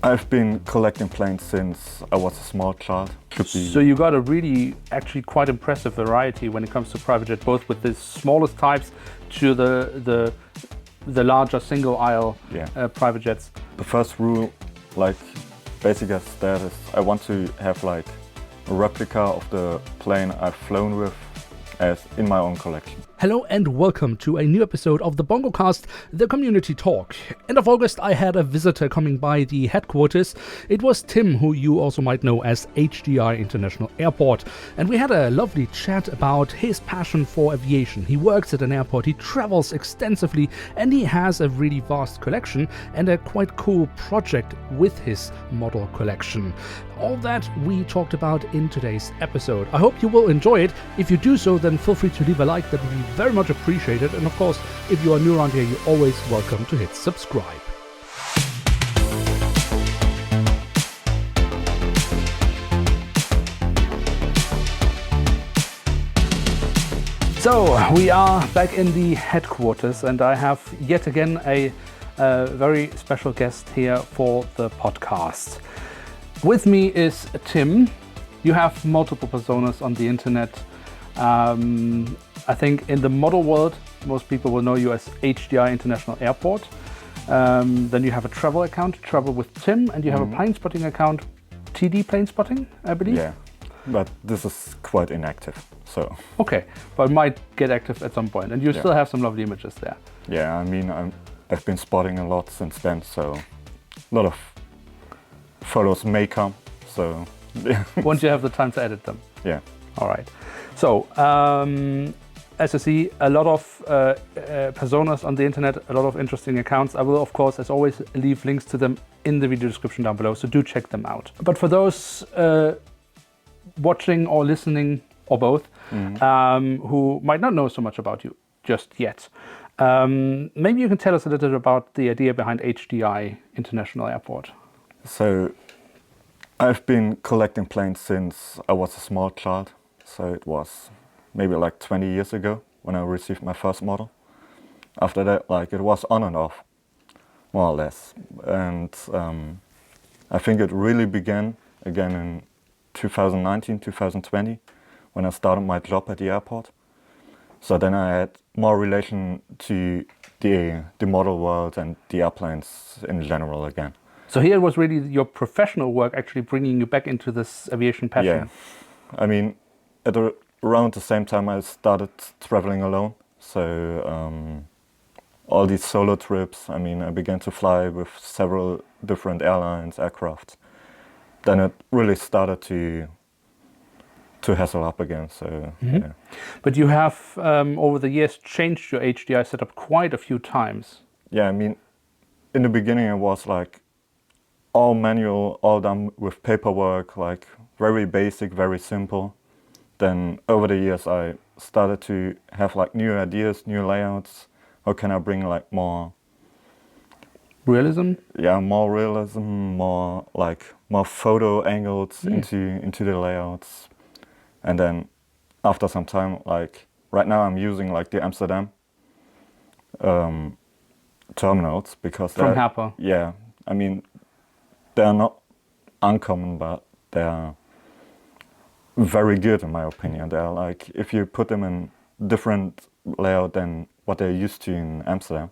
I've been collecting planes since I was a small child. So you got a really, actually quite impressive variety when it comes to private jet, both with the smallest types to the larger single aisle private jets. The first rule, basic as that, is I want to have a replica of the plane I've flown with as in my own collection. Hello and welcome to a new episode of the Bongocast, the community talk. End of August I had a visitor coming by the headquarters. It was Tim, who you also might know as HDI International Airport. And we had a lovely chat about his passion for aviation. He works at an airport, he travels extensively, and he has a really vast collection and a quite cool project with his model collection. All that we talked about in today's episode. I hope you will enjoy it. If you do so, then feel free to leave a like. That would be very much appreciated. And of course, if you are new around here, you're always welcome to hit subscribe. So we are back in the headquarters, and I have yet again a very special guest here for the podcast. With me is Tim. You have multiple personas on the internet. I think in the model world, most people will know you as HDI International Airport. Then you have a travel account, Travel with Tim, and you have a plane spotting account, TD Plane Spotting, I believe. Yeah, but this is quite inactive, so. Okay, but might get active at some point, and you still have some lovely images there. Yeah, I mean, I've been spotting a lot since then, so a lot of photos may come, so. Once you have the time to edit them. Yeah. All right. So, as you see, a lot of personas on the internet, a lot of interesting accounts. I will, of course, as always, leave links to them in the video description down below, so do check them out. But for those watching or listening, or both, who might not know so much about you just yet, maybe you can tell us a little bit about the idea behind HDI International Airport. So, I've been collecting planes since I was a small child. So it was maybe 20 years ago when I received my first model. After that, it was on and off, more or less. And I think it really began again in 2019, 2020, when I started my job at the airport. So then I had more relation to the model world and the airplanes in general again. So here it was really your professional work actually bringing you back into this aviation passion. Yeah, I mean, around the same time I started traveling alone. So all these solo trips, I mean, I began to fly with several different airlines, aircraft. Then it really started to hassle up again. So, yeah. But you have over the years changed your HDI setup quite a few times. Yeah, I mean, in the beginning it was all manual, all done with paperwork, very basic, very simple. Then over the years I started to have new ideas, new layouts. How can I bring more realism? Yeah, more realism, more photo angles into the layouts. And then after some time, right now I'm using the Amsterdam terminals because from Harper. Yeah, I mean, they're not uncommon, but they're very good in my opinion. They're if you put them in different layout than what they're used to in Amsterdam,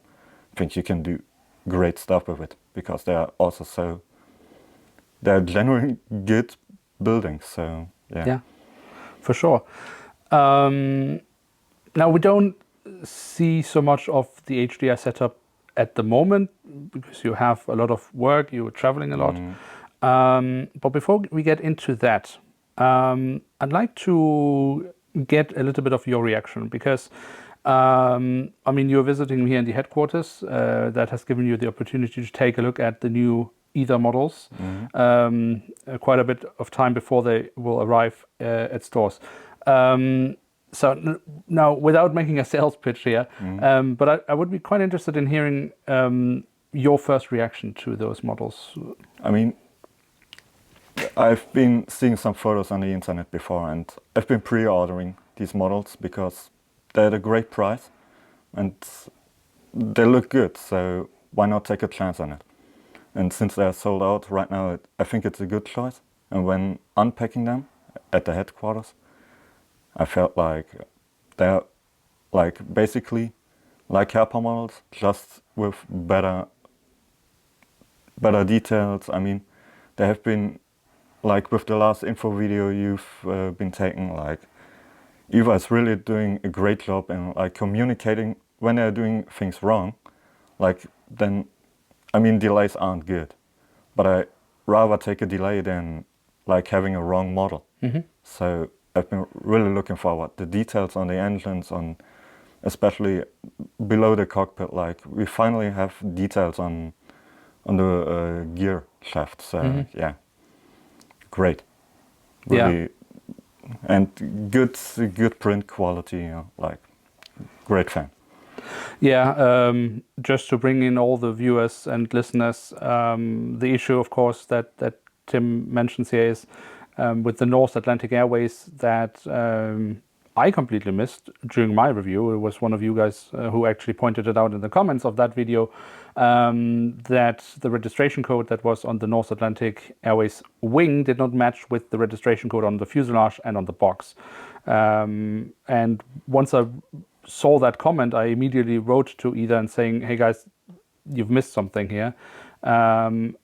I think you can do great stuff with it because they are also they're genuinely good buildings. So yeah, for sure. Now we don't see so much of the HDI setup at the moment because you have a lot of work, you're traveling a lot. But before we get into that, I'd like to get a little bit of your reaction because, I mean, you're visiting me here in the headquarters. That has given you the opportunity to take a look at the new ETHER models quite a bit of time before they will arrive at stores. So now, without making a sales pitch here, but I would be quite interested in hearing your first reaction to those models. I mean, I've been seeing some photos on the internet before, and I've been pre-ordering these models because they're at a great price and they look good. So why not take a chance on it? And since they're sold out right now, I think it's a good choice. And when unpacking them at the headquarters, I felt like they're like basically like Herpa models, just with better details. I mean, they have been, like with the last info video you've been taking, like Eva is really doing a great job in like communicating when they're doing things wrong. Like then, I mean, delays aren't good, but I rather take a delay than like having a wrong model. So I've been really looking forward. The details on the engines, on especially below the cockpit, like we finally have details on the gear shaft. So yeah, great. Really, and good print quality. You know, like great fan. Yeah, just to bring in all the viewers and listeners, the issue, of course, that Tim mentions here is with the North Atlantic Airways that I completely missed during my review. It was one of you guys who actually pointed it out in the comments of that video, that the registration code that was on the North Atlantic Airways wing did not match with the registration code on the fuselage and on the box. And once I saw that comment, I immediately wrote to Ida and saying, hey guys, you've missed something here. And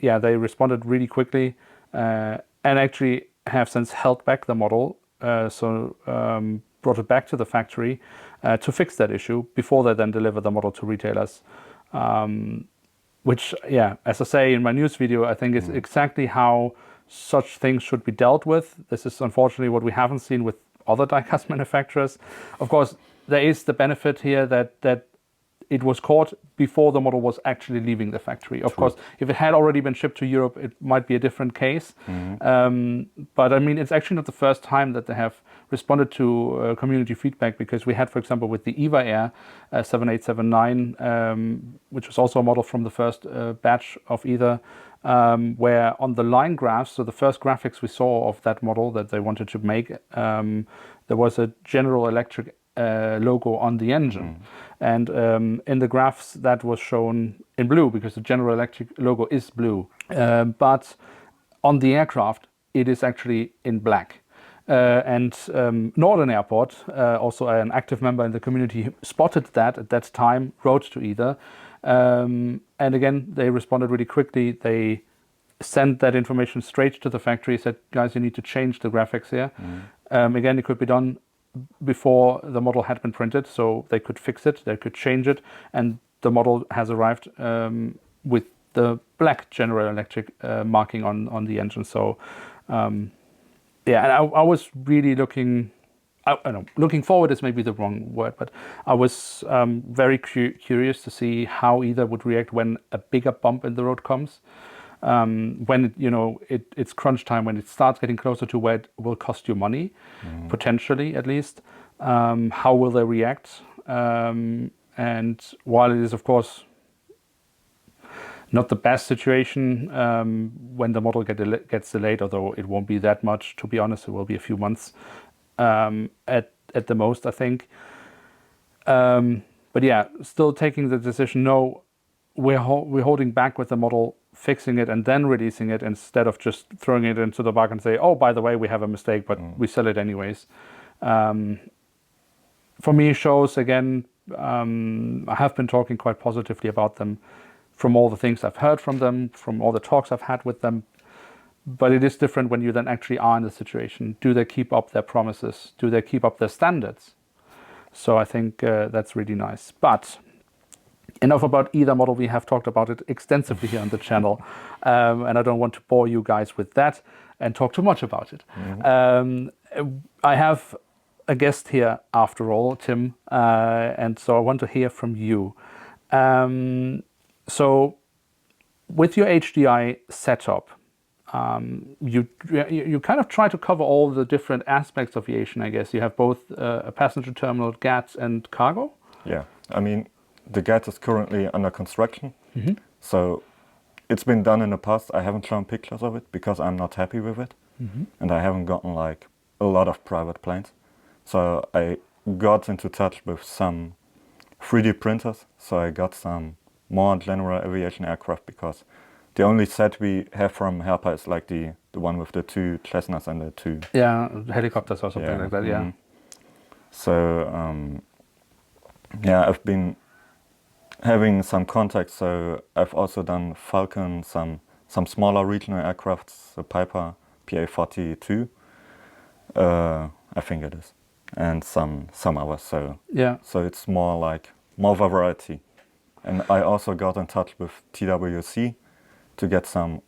yeah, they responded really quickly and actually have since held back the model. Brought it back to the factory to fix that issue before they then deliver the model to retailers. Which, yeah, as I say in my news video, I think is exactly how such things should be dealt with. This is unfortunately what we haven't seen with other die-cast manufacturers. Of course, there is the benefit here that it was caught before the model was actually leaving the factory. Of course, if it had already been shipped to Europe, it might be a different case. But I mean, it's actually not the first time that they have responded to community feedback, because we had, for example, with the EVA Air 7879, which was also a model from the first batch of either, where on the line graphs, so the first graphics we saw of that model that they wanted to make, there was a General Electric logo on the engine. And in the graphs that was shown in blue, because the General Electric logo is blue. But on the aircraft, it is actually in black. And Northern Airport, also an active member in the community, spotted that at that time, wrote to Ida. And again, they responded really quickly. They sent that information straight to the factory, said, guys, you need to change the graphics here. Again, it could be done before the model had been printed, so they could fix it, they could change it, and the model has arrived with the black General Electric marking on the engine. So yeah, and I was really looking forward is maybe the wrong word, but I was very curious to see how Ida would react when a bigger bump in the road comes. When it's crunch time, when it starts getting closer to where it will cost you money, potentially at least, how will they react? And while it is, of course, not the best situation when the model gets delayed, although it won't be that much, to be honest, it will be a few months at the most, I think. But yeah, still taking the decision, no, we're holding back with the model, fixing it and then releasing it, instead of just throwing it into the bag and say, oh, by the way, we have a mistake, but we sell it anyways. For me, shows, again, I have been talking quite positively about them from all the things I've heard from them, from all the talks I've had with them. But it is different when you then actually are in the situation. Do they keep up their promises? Do they keep up their standards? So I think that's really nice. But enough about either model. We have talked about it extensively here on the channel. And I don't want to bore you guys with that and talk too much about it. I have a guest here after all, Tim. And so I want to hear from you. So with your HDI setup, you kind of try to cover all the different aspects of aviation, I guess. You have both a passenger terminal, GATS, and cargo? Yeah, I mean, the GATS is currently under construction. So it's been done in the past. I haven't shown pictures of it because I'm not happy with it. And I haven't gotten like a lot of private planes. So I got into touch with some 3D printers. So I got some more general aviation aircraft, because the only set we have from Herpa is like the one with the 2 Cessnas and the 2. Yeah, helicopters or something like that. Yeah. So yeah, I've been having some contacts. So I've also done Falcon, some smaller regional aircrafts, the Piper PA-42, I think it is, and some others. So Yeah. so it's more variety. And I also got in touch with TWC to get some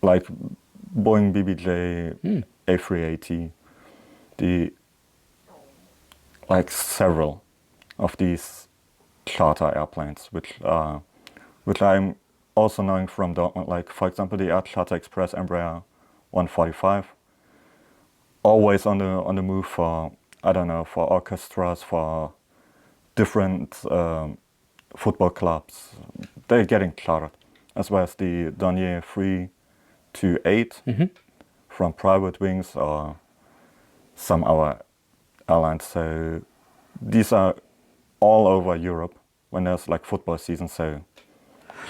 like Boeing BBJ A380, the like several of these charter airplanes, which I'm also knowing from Dortmund, like for example the Air Charter Express Embraer 145, always on the move for, I don't know, for orchestras, for different football clubs. They're getting chartered, as well as the Dornier 328 from Private Wings or some other airlines. So these are all over Europe when there's like football season. So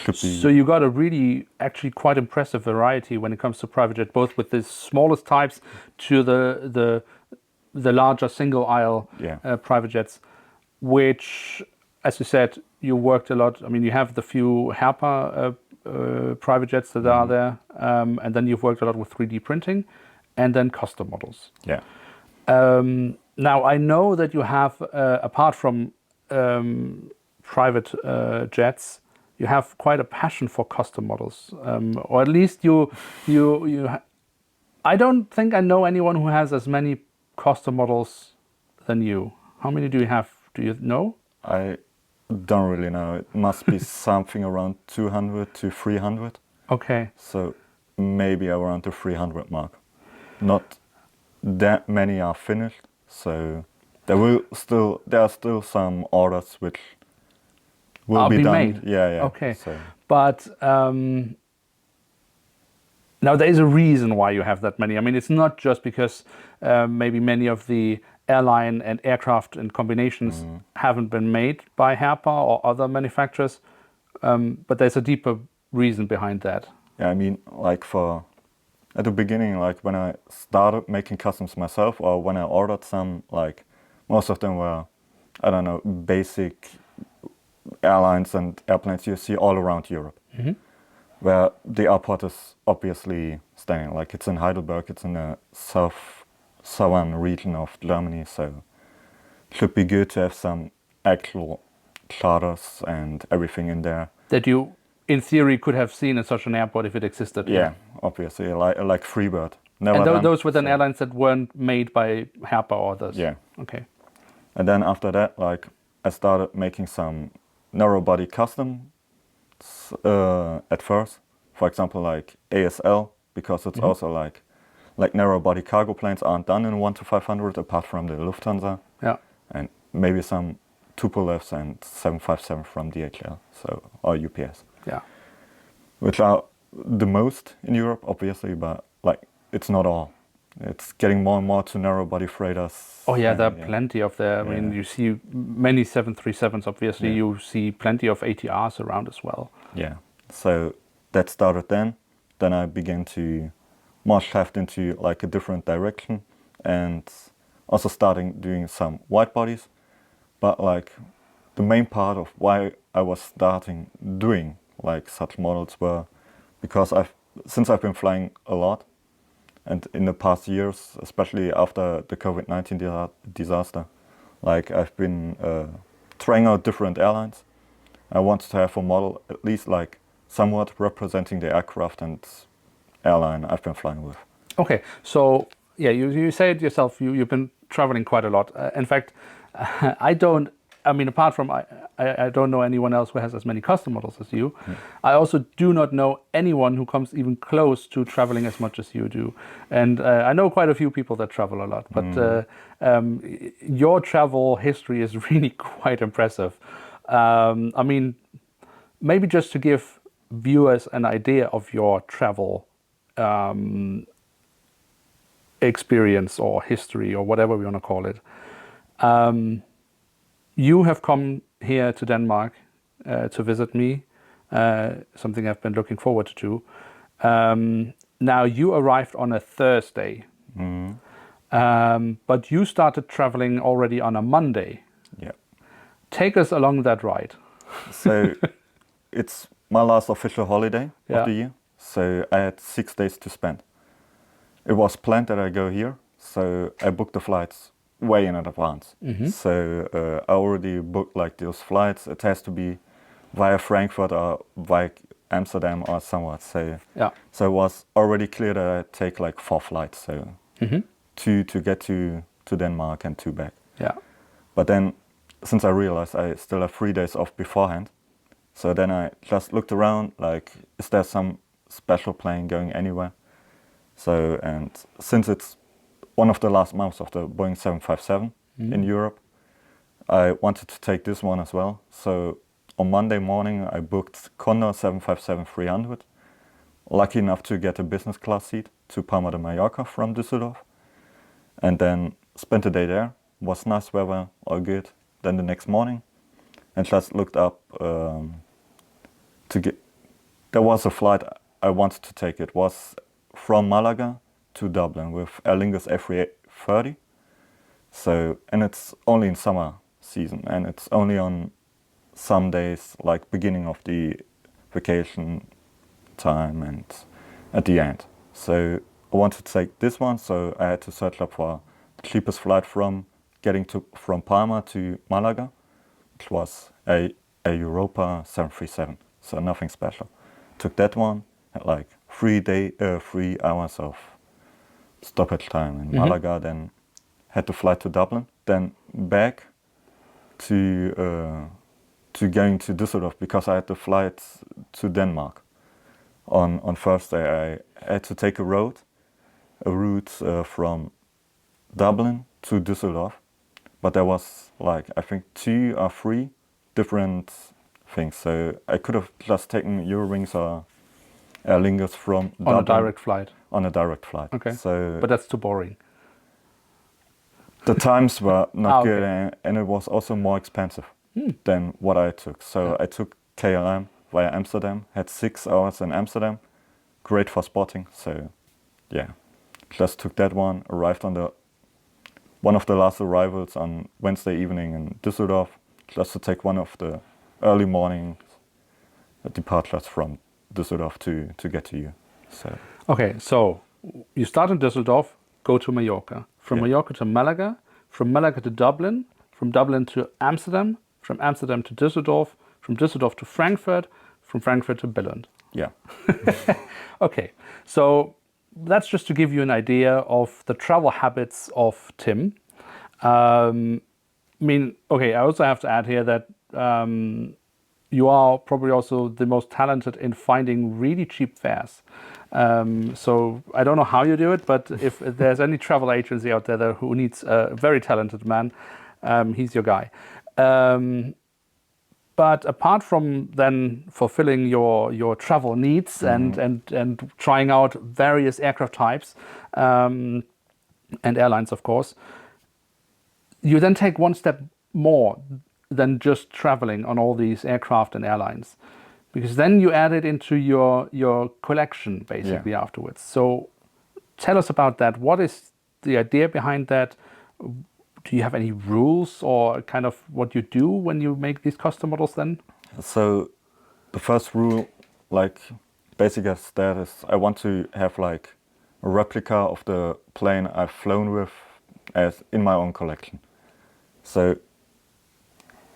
should be. So you got a really, actually quite impressive variety when it comes to private jet, both with the smallest types to the larger single aisle private jets, which, as you said, you worked a lot. I mean, you have the few Herpa private jets that are there, and then you've worked a lot with 3D printing, and then custom models. Yeah. Now I know that you have, apart from private jets, you have quite a passion for custom models, or at least you. I don't think I know anyone who has as many custom models than you. How many do you have? Do you know? I don't really know. It must be something around 200 to 300. Okay. So maybe around the 300 mark. Not that many are finished. So there are still some orders which will be done. Made. Yeah. Okay. So. But now there is a reason why you have that many. I mean, it's not just because maybe many of the airline and aircraft and combinations haven't been made by Herpa or other manufacturers, but there's a deeper reason behind that. Yeah, I mean, like at the beginning, like when I started making customs myself, or when I ordered some, like most of them were, I don't know, basic airlines and airplanes you see all around Europe, where the airport is obviously staying. Like it's in Heidelberg, it's in the southern region of Germany, so it should be good to have some actual charters and everything in there. That you, in theory, could have seen in such an airport if it existed. Yeah, obviously, like Freebird. And those were then airlines that weren't made by Herpa or others? Yeah. Okay. And then after that, like I started making some narrow body customs at first. For example, like ASL, because it's also like narrow body cargo planes aren't done in 1 to 500 apart from the Lufthansa. Yeah. And maybe some Tupolevs and 757 from DHL, so or UPS. Yeah. Which are the most in Europe, obviously, but like it's not all. It's getting more and more to narrow body freighters. Oh yeah, there are plenty of there. I mean, you see many 737s. Obviously, you see plenty of ATRs around as well. Yeah. So that started then. Then I began to more shift into like a different direction, and also starting doing some wide bodies. But like the main part of why I was starting doing like such models were because since I've been flying a lot, and in the past years, especially after the COVID-19 disaster, like I've been trying out different airlines. I wanted to have a model at least like somewhat representing the aircraft and airline I've been flying with. Okay, so yeah, you say it yourself. You've been traveling quite a lot. In fact, I mean, apart from I don't know anyone else who has as many custom models as you. I also do not know anyone who comes even close to traveling as much as you do. And I know quite a few people that travel a lot, but your travel history is really quite impressive. I mean, maybe just to give viewers an idea of your travel experience or history or whatever we want to call it. You have come here to Denmark to visit me, something I've been looking forward to. Now, you arrived on a Thursday, but you started traveling already on a Monday. Yeah. Take us along that ride. So it's my last official holiday Yeah. of the year. So I had 6 days to spend. It was planned that I go here, so I booked the flights way in advance. So I already booked like those flights. It has to be via Frankfurt or via Amsterdam or somewhere. So Yeah. so it was already clear that I take like 4 flights. So two to get to Denmark and 2 back. Yeah. But then, since I realized I still have 3 days off beforehand, so then I just looked around, like, is there some special plane going anywhere? So, and since it's one of the last months of the Boeing 757 in Europe, I wanted to take this one as well. So on Monday morning, I booked Condor 757-300. Lucky enough to get a business class seat to Palma de Mallorca from Düsseldorf. And then spent a day there. Was nice weather, all good. Then the next morning, and just looked up to get. There was a flight I wanted to take. It was from Malaga to Dublin with Aer Lingus A330. So, and it's only in summer season, and it's only on some days, like beginning of the vacation time and at the end. So I wanted to take this one, so I had to search up for the cheapest flight from Palma to Malaga, which was a Europa 737, so nothing special. Took that one, had like 3 hours of stoppage time in Malaga, then had to fly to Dublin, then back to going to Düsseldorf because I had to fly to Denmark. On Thursday, I had to take a route from Dublin to Düsseldorf, but there was like, I think 2 or 3 different things. So I could have just taken Eurowings or Aer Lingus from Dublin. On a direct flight. On a direct flight. Okay. So, but that's too boring. The times were not good, okay. and it was also more expensive than what I took. So I took KLM via Amsterdam, had 6 hours in Amsterdam, great for spotting. So yeah, just took that one, arrived on one of the last arrivals on Wednesday evening in Düsseldorf, just to take one of the early morning departures from Düsseldorf to get to you. So okay, so you start in Düsseldorf, go to Mallorca. From Mallorca to Malaga, from Malaga to Dublin, from Dublin to Amsterdam, from Amsterdam to Düsseldorf, from Düsseldorf to Frankfurt, from Frankfurt to Billund. Yeah. Okay, so that's just to give you an idea of the travel habits of Tim. I mean, okay, I also have to add here that you are probably also the most talented in finding really cheap fares. So I don't know how you do it, but if there's any travel agency out there who needs a very talented man, he's your guy. But apart from then fulfilling your travel needs and trying out various aircraft types and airlines, of course, you then take one step more than just traveling on all these aircraft and airlines, because then you add it into your collection basically afterwards. So tell us about that. What is the idea behind that? Do you have any rules or kind of what you do when you make these custom models then? So the first rule, like basic as that, is I want to have like a replica of the plane I've flown with as in my own collection. So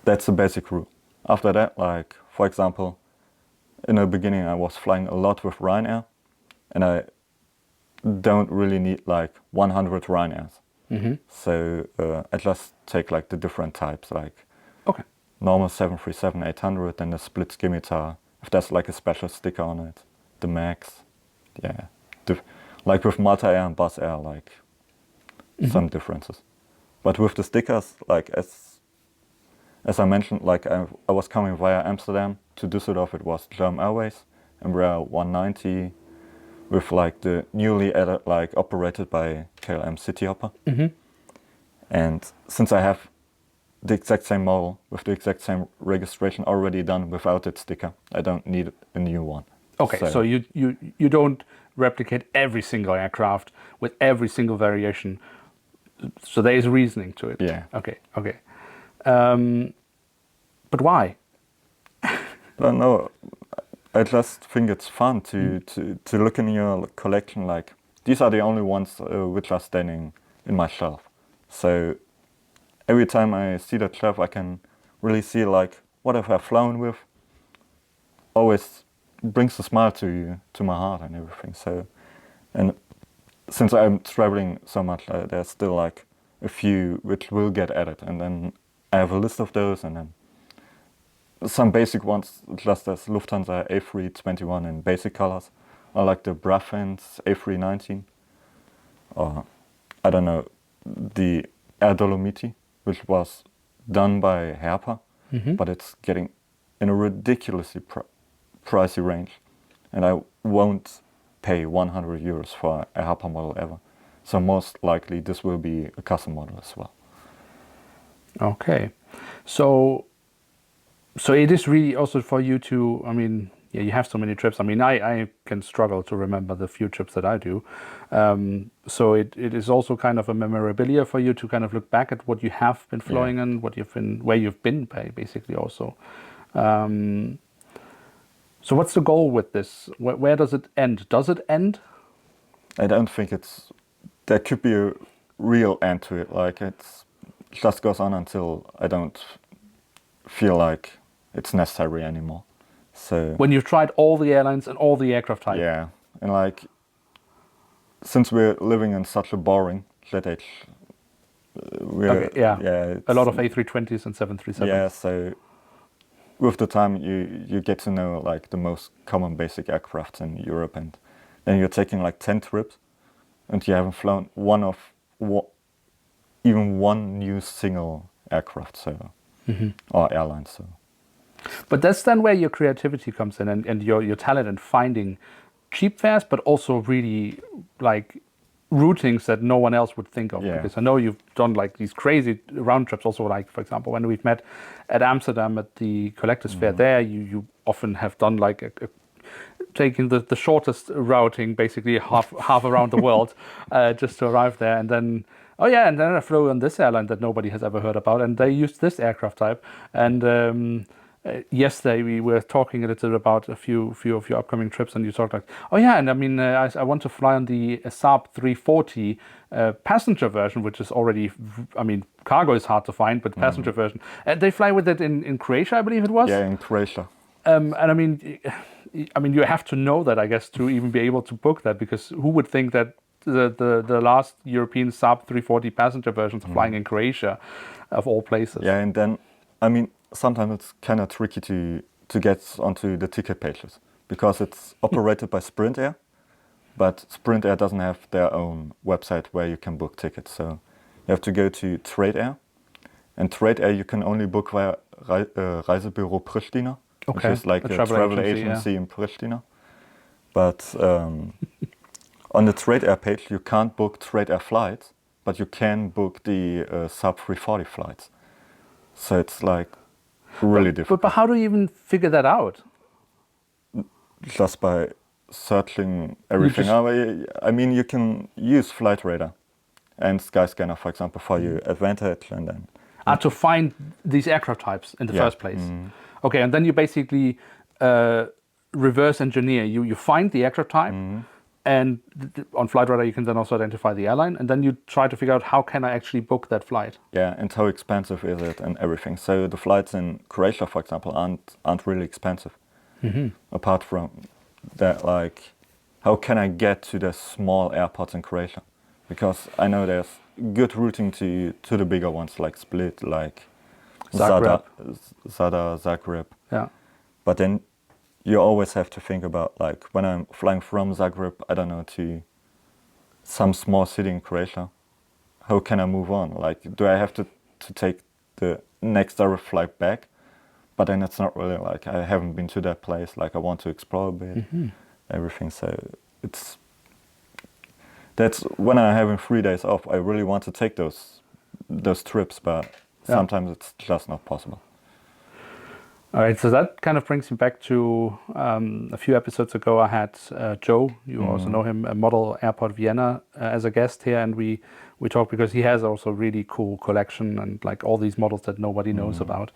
that's the basic rule. After that, like for example, in the beginning I was flying a lot with Ryanair, and I don't really need like 100 Ryanairs. So I just take like the different types, like normal 737-800, then the split scimitar, if there's like a special sticker on it, the Max, like with Malta Air and Buzz Air, like some differences. But with the stickers, like as I mentioned, like I was coming via Amsterdam to Düsseldorf, it was German Airways, and we're 190 with like the newly added, like operated by KLM City Hopper. And since I have the exact same model with the exact same registration already done without its sticker. I don't need a new one. Okay, so you don't replicate every single aircraft with every single variation. So there is reasoning to it. Yeah. Okay. But why? I don't know. I just think it's fun to look in your collection. Like, these are the only ones which are standing in my shelf. So every time I see that shelf, I can really see like what have I flown with. Always brings a smile to my heart and everything. So, and since I'm traveling so much, there's still like a few which will get added, and then I have a list of those, and then some basic ones, just as Lufthansa A321 in basic colors, or like the Brafins A319, or I don't know, the Air Dolomiti, which was done by Herpa, but it's getting in a ridiculously pricey range, and I won't pay 100 euros for a Herpa model ever. So most likely this will be a custom model as well. Okay, so it is really also for you to, I mean, yeah, you have so many trips. I mean, I can struggle to remember the few trips that I do. So it is also kind of a memorabilia for you to kind of look back at what you have been flying on, where you've been basically also. So what's the goal with this? Where does it end? Does it end? I don't think there could be a real end to it. Like, it just goes on until I don't feel like it's necessary anymore. So when you've tried all the airlines and all the aircraft types. Yeah, and like, since we're living in such a boring jet age, a lot of A320s and 737s. Yeah, so with the time you get to know like the most common basic aircraft in Europe, and then you're taking like 10 trips, and you haven't flown even one new single aircraft, so or airline. So, but that's then where your creativity comes in, and your talent in finding cheap fares, but also really like routings that no one else would think of. Yeah. Because I know you've done like these crazy round trips also, like for example when we've met at Amsterdam at the Collectors Fair there, you often have done like taking the shortest routing, basically half around the world, just to arrive there. And then and then I flew on this airline that nobody has ever heard about, and they used this aircraft type. And yesterday we were talking a little about a few of your upcoming trips, and you talked like, and I mean, I want to fly on the Saab 340 passenger version, which is already, I mean, cargo is hard to find, but passenger version. And they fly with it in Croatia, I believe it was. Yeah, in Croatia. And I mean, you have to know that, I guess, to even be able to book that, because who would think that the last European Saab 340 passenger versions are flying in Croatia, of all places? Yeah, and then, I mean, sometimes it's kind of tricky to get onto the ticket pages, because it's operated by Sprint Air, but Sprint Air doesn't have their own website where you can book tickets. So you have to go to Trade Air, and Trade Air you can only book via Reisebüro Pristina, which is like a travel agency in Pristina. But on the Trade Air page you can't book Trade Air flights, but you can book the Saab 340 flights. So it's like really difficult. But how do you even figure that out? Just by searching everything. I mean, you can use Flight Radar and Skyscanner, for example, for your advantage, and then to find these aircraft types in the first place. Okay, and then you basically reverse engineer. You find the aircraft type, and on Flight Radar you can then also identify the airline, and then you try to figure out how can I actually book that flight. Yeah, and how expensive is it and everything. So the flights in Croatia, for example, aren't really expensive. Apart from that, like, how can I get to the small airports in Croatia? Because I know there's good routing to the bigger ones like Split, like Zadar, Zagreb. Yeah. But then you always have to think about, like, when I'm flying from Zagreb, I don't know, to some small city in Croatia, how can I move on? Like, do I have to take the next direct flight back? But then it's not really, like, I haven't been to that place, like, I want to explore a bit, everything. So that's when I'm having 3 days off, I really want to take those trips, but Sometimes it's just not possible. All right, so that kind of brings me back to a few episodes ago. I had Joe, you also know him, a model Airport Vienna, as a guest here, and we talked because he has also a really cool collection and like all these models that nobody knows about.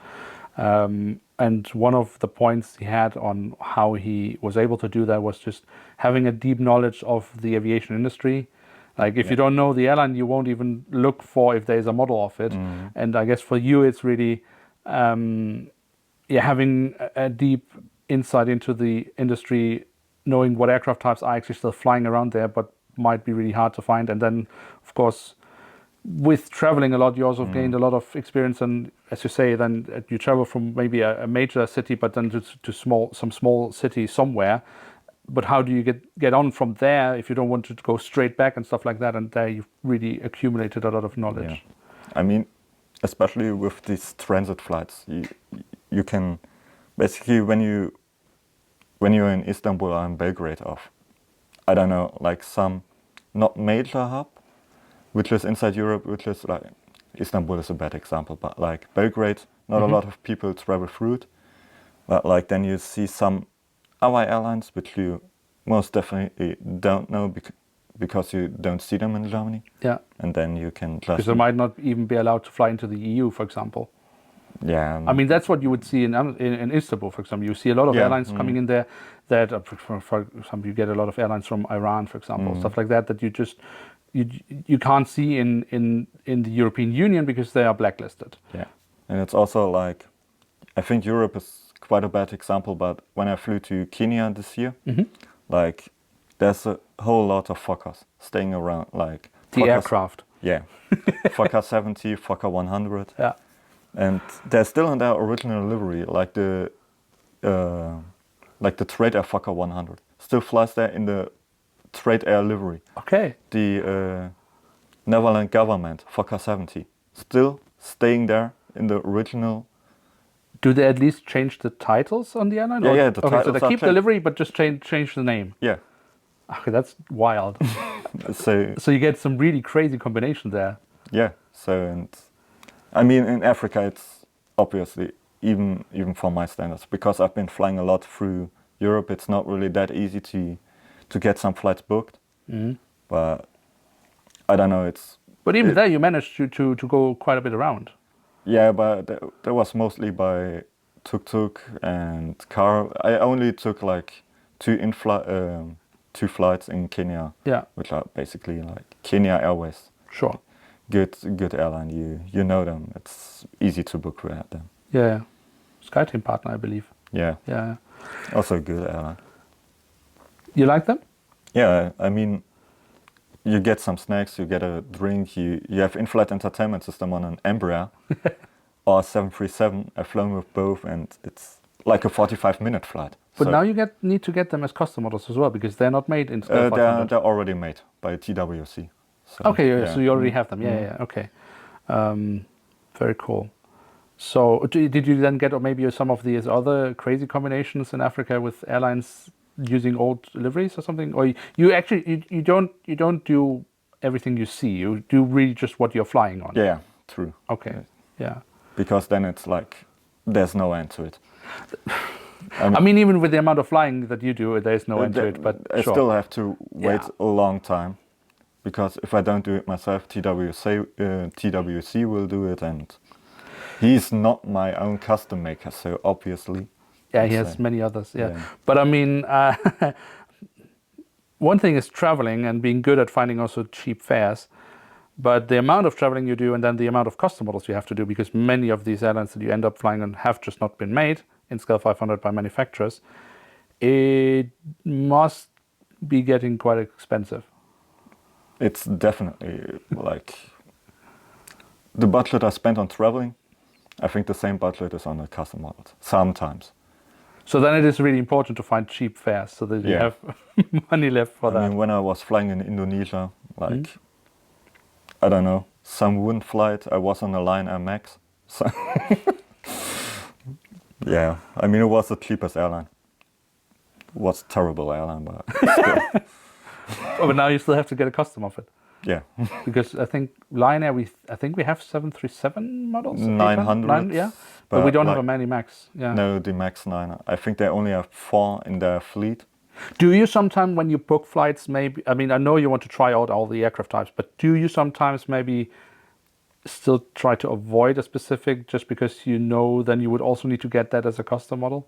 And one of the points he had on how he was able to do that was just having a deep knowledge of the aviation industry. Like if you don't know the airline, you won't even look for if there's a model of it. And I guess for you, it's really having a deep insight into the industry, knowing what aircraft types are actually still flying around there, but might be really hard to find. And then, of course, with traveling a lot, you also gained a lot of experience. And as you say, then you travel from maybe a major city, but then to some small city somewhere. But how do you get on from there if you don't want to go straight back and stuff like that? And there you've really accumulated a lot of knowledge. Yeah. I mean, especially with these transit flights, you can basically when you're in Istanbul or in Belgrade of, I don't know, like some not major hub, which is inside Europe, which is like Istanbul is a bad example, but like Belgrade, not a lot of people travel through it. But like then you see some other airlines which you most definitely don't know because you don't see them in Germany. Yeah. And then you can just... Because they might not even be allowed to fly into the EU, for example. Yeah. I mean, that's what you would see in Istanbul, for example. You see a lot of airlines coming in there that, for example, you get a lot of airlines from Iran, for example, stuff like that, that you just, you can't see in the European Union because they are blacklisted. Yeah. And it's also like, I think Europe is quite a bad example, but when I flew to Kenya this year, like there's a whole lot of Fokkers staying around, like the Fokkers, aircraft. Yeah, Fokker 70, Fokker 100. Yeah. And they're still in their original livery, like the Trade Air Fokker 100 still flies there in the Trade Air livery. Okay. The Netherlands government Fokker 70 still staying there in the original. Do they at least change the titles on the airline? Yeah, The titles so they keep the livery, but just change the name. Yeah. Okay, that's wild. So you get some really crazy combination there. Yeah. So and I mean in Africa it's obviously even for my standards, because I've been flying a lot through Europe. It's not really that easy to get some flights booked. But I don't know. But even there, you managed to go quite a bit around. Yeah, but that was mostly by tuk-tuk and car. I only took like two flights in Kenya. Yeah. Which are basically like Kenya Airways. Sure. Good airline. You know them. It's easy to book with them. Yeah. SkyTeam partner, I believe. Yeah. Yeah. Also a good airline. You like them? Yeah, I mean, you get some snacks, you get a drink, you have in-flight entertainment system on an Embraer or 737. I've flown with both, and it's like a 45-minute flight. But so now you need to get them as custom models as well, because they're not made in Scale 500. They're already made by TWC. So, okay, so you already have them. Yeah, okay. Very cool. So did you then get maybe some of these other crazy combinations in Africa with airlines using old liveries or something? Or you actually you don't do everything you see. You do really just what you're flying on. Yeah, true. Okay. Yeah. Because then it's like there's no end to it. I mean, even with the amount of flying that you do, there's no end to it. But I still have to wait a long time, because if I don't do it myself, TWC will do it, and he's not my own custom maker, so obviously. Yeah, he has many others. Yeah. But I mean, one thing is traveling and being good at finding also cheap fares. But the amount of traveling you do, and then the amount of custom models you have to do, because many of these airlines that you end up flying on have just not been made in Scale 500 by manufacturers, it must be getting quite expensive. It's definitely like the budget I spent on traveling, I think the same budget is on the custom models sometimes. So then it is really important to find cheap fares so that you have money left for that. I mean, when I was flying in Indonesia, like, I don't know, some wind flight, I was on a Lion Air Max. So yeah, I mean, it was the cheapest airline. It was a terrible airline, but still. But now you still have to get a custom of it. Yeah. Because I think Lion Air, I think we have 737 models. 900. Yeah, but we don't have like, a many Max. Yeah. No, the Max 9. I think they only have 4 in their fleet. Do you sometimes, when you book flights, maybe, I mean, I know you want to try out all the aircraft types, but do you sometimes maybe still try to avoid a specific just because you know then you would also need to get that as a custom model?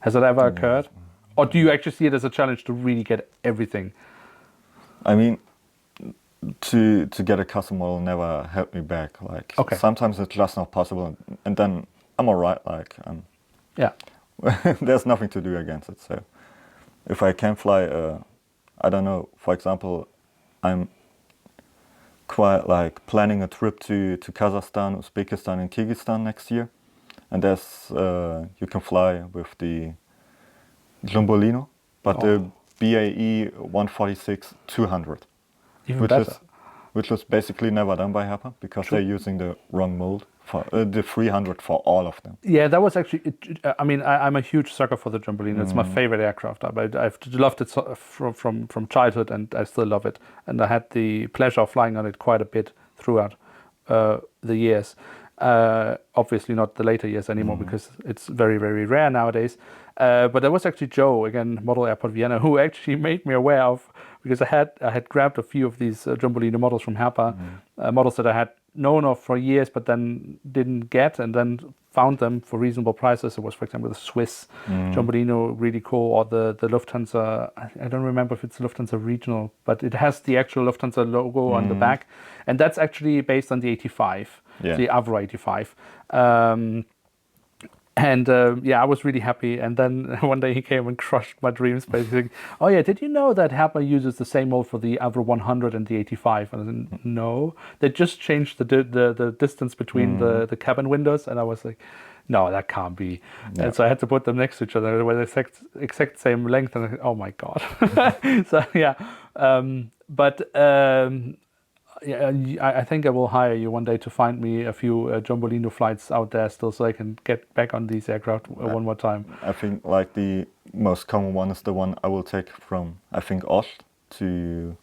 Has that ever occurred? Or do you actually see it as a challenge to really get everything? I mean, to get a custom model never held me back. Like, Okay. sometimes it's just not possible, and then I'm alright. Like, Yeah. there's nothing to do against it. So, if I can fly, I don't know. For example, I'm quite like planning a trip to Kazakhstan, Uzbekistan, and Kyrgyzstan next year, and there's you can fly with the Jumbolino, but the BAE 146-200, Even which better. was basically never done by Happer because they're using the wrong mold for the 300 for all of them. Yeah, that was actually. I mean, I'm a huge sucker for the Jumbolino. It's my favorite aircraft. I've loved it from childhood, and I still love it. And I had the pleasure of flying on it quite a bit throughout the years. Obviously, not the later years anymore because it's very, very rare nowadays. But there was actually Joe, again, Model Airport Vienna, who actually made me aware of, because I had grabbed a few of these Jumbolino models from Herpa, models that I had known of for years, but then didn't get, and then found them for reasonable prices. It was, for example, the Swiss Jumbolino, really cool, or the Lufthansa. I don't remember if it's Lufthansa regional, but it has the actual Lufthansa logo on the back, and that's actually based on the 85, the Avro 85. And I was really happy. And then one day he came and crushed my dreams, basically. Oh yeah, did you know that Herpa uses the same mold for the Avro 100 and the 85? And I said, no, they just changed the distance between the cabin windows. And I was like, no, that can't be. Yeah. And so I had to put them next to each other. They were the exact same length. And I said, oh my God. So yeah, yeah, I think I will hire you one day to find me a few Jumbolino flights out there still, so I can get back on these aircraft one more time. I think like the most common one is the one I will take from, I think, Ost to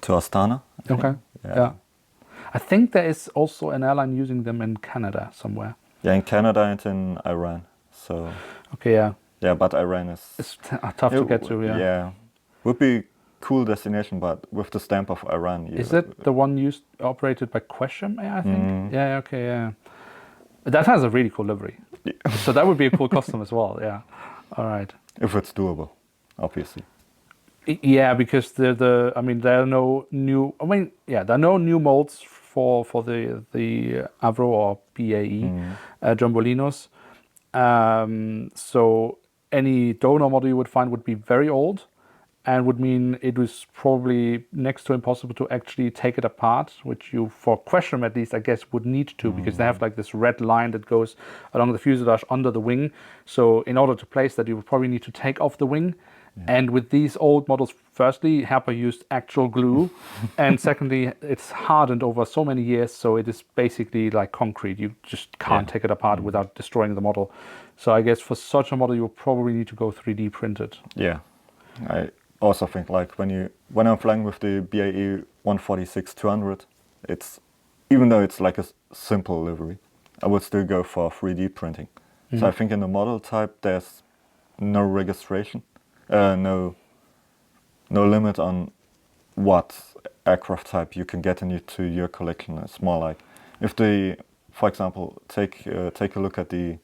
Astana. I think. Okay. Yeah. I think there is also an airline using them in Canada somewhere. Yeah, in Canada and in Iran. So. Okay. Yeah. Yeah, but Iran is. It's tough to get to. Yeah. Yeah, would be cool destination, but with the stamp of Iran. Is it the one operated by Quesham Air, I think? Yeah, okay, yeah. That has a really cool livery. Yeah. So that would be a cool custom as well, yeah. All right. If it's doable, obviously. Yeah, because there are no new molds for the Avro or BAE Jumbolinos. So any donor model you would find would be very old, and would mean it was probably next to impossible to actually take it apart, which you, for Quesham at least, I guess, would need to, because they have like this red line that goes along the fuselage under the wing. So in order to place that, you would probably need to take off the wing. Yeah. And with these old models, firstly, Herpa used actual glue, and secondly, it's hardened over so many years, so it is basically like concrete. You just can't take it apart without destroying the model. So I guess for such a model, you will probably need to go 3D printed. Yeah, I also think like when I'm flying with the BAE 146-200, it's, even though it's like a simple livery, I would still go for 3D printing. So I think in the model type there's no registration, no limit on what aircraft type you can get into your collection. It's more like if for example, take a look at the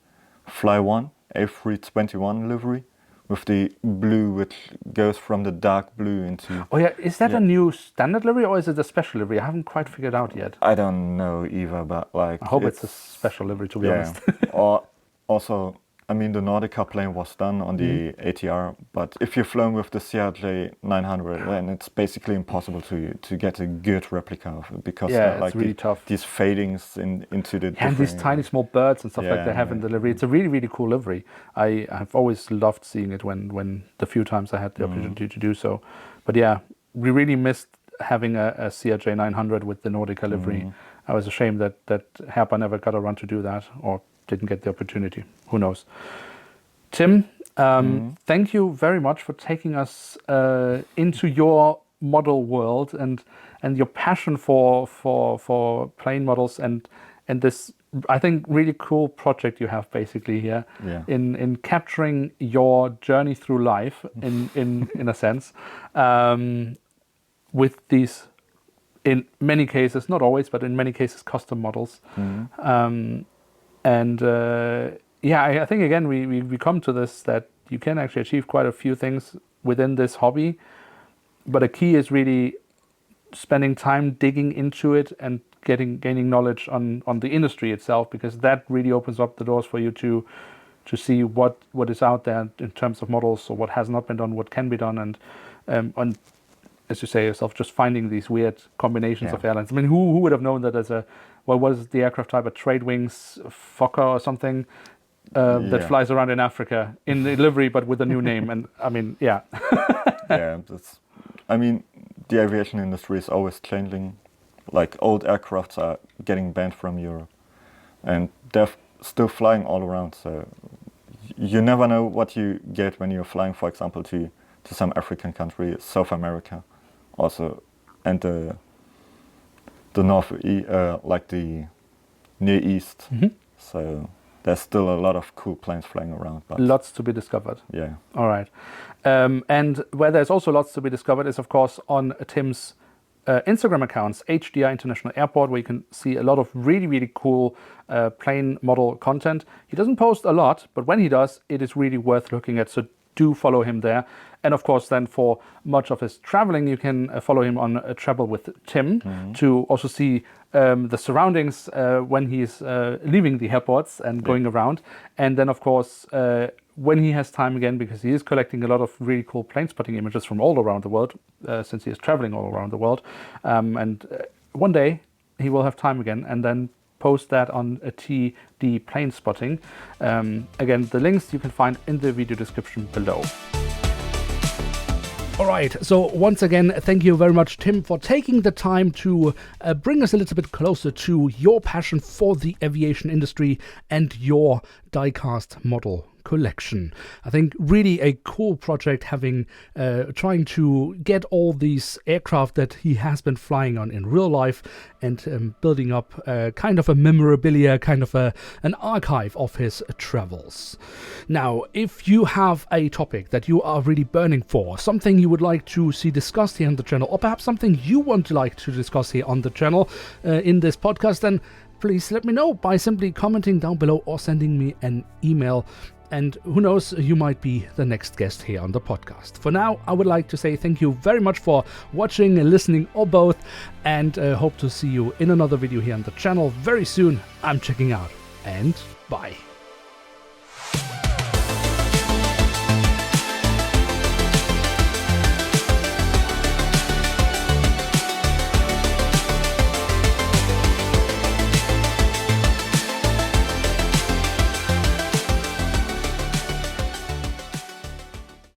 Fly One A321 livery, with the blue, which goes from the dark blue into... Oh yeah, is that a new standard livery, or is it a special livery? I haven't quite figured out yet. I don't know either, but like... I hope it's a special livery, to be honest. Or also, I mean, the Nordica plane was done on the ATR, but if you're flown with the CRJ 900, then it's basically impossible to get a good replica of it, because it's like really tough. These fadings into the... and these tiny small birds and stuff like they have in the livery. It's a really, really cool livery. I've always loved seeing it when the few times I had the opportunity to do so. But yeah, we really missed having a CRJ 900 with the Nordica livery. I was ashamed that Herpa never got around to do that, or didn't get the opportunity. Who knows? Tim, Thank you very much for taking us into your model world and your passion for plane models and this, I think, really cool project you have basically here in capturing your journey through life in a sense, with these, in many cases, not always, but in many cases, custom models. I think again we come to this, that you can actually achieve quite a few things within this hobby, but the key is really spending time digging into it and gaining knowledge on the industry itself, because that really opens up the doors for you to see what is out there in terms of models, or what has not been done, what can be done, and as you say yourself, just finding these weird combinations of airlines. I mean, who would have known that as a, what was the aircraft type, a trade wings Fokker or something, that flies around in Africa in the livery but with a new name. And I mean, I mean, the aviation industry is always changing. Like, old aircrafts are getting banned from Europe, and they're still flying all around. So you never know what you get when you're flying, for example, to some African country, South America, also, and the like the Near East. So there's still a lot of cool planes flying around. But lots to be discovered. Yeah. All right. And where there's also lots to be discovered is, of course, on Tim's Instagram accounts, HDI International Airport, where you can see a lot of really, really cool plane model content. He doesn't post a lot, but when he does, it is really worth looking at. So do follow him there. And of course, then for much of his traveling, you can follow him on Travel with Tim to also see the surroundings when he's leaving the airports and going around. And then, of course, when he has time again, because he is collecting a lot of really cool plane spotting images from all around the world, since he is traveling all around the world. And one day he will have time again, and then post that on a TD Plane Spotting. Again, the links you can find in the video description below. All right, so once again, thank you very much, Tim, for taking the time to bring us a little bit closer to your passion for the aviation industry and your die-cast model collection. I think really a cool project, having trying to get all these aircraft that he has been flying on in real life and building up kind of a memorabilia, kind of an archive of his travels. Now, if you have a topic that you are really burning for, something you would like to see discussed here on the channel, or perhaps something you want to like to discuss here on the channel in this podcast, then please let me know by simply commenting down below or sending me an email. And who knows, you might be the next guest here on the podcast. For now, I would like to say thank you very much for watching, listening, or both, and hope to see you in another video here on the channel very soon. I'm checking out, and bye.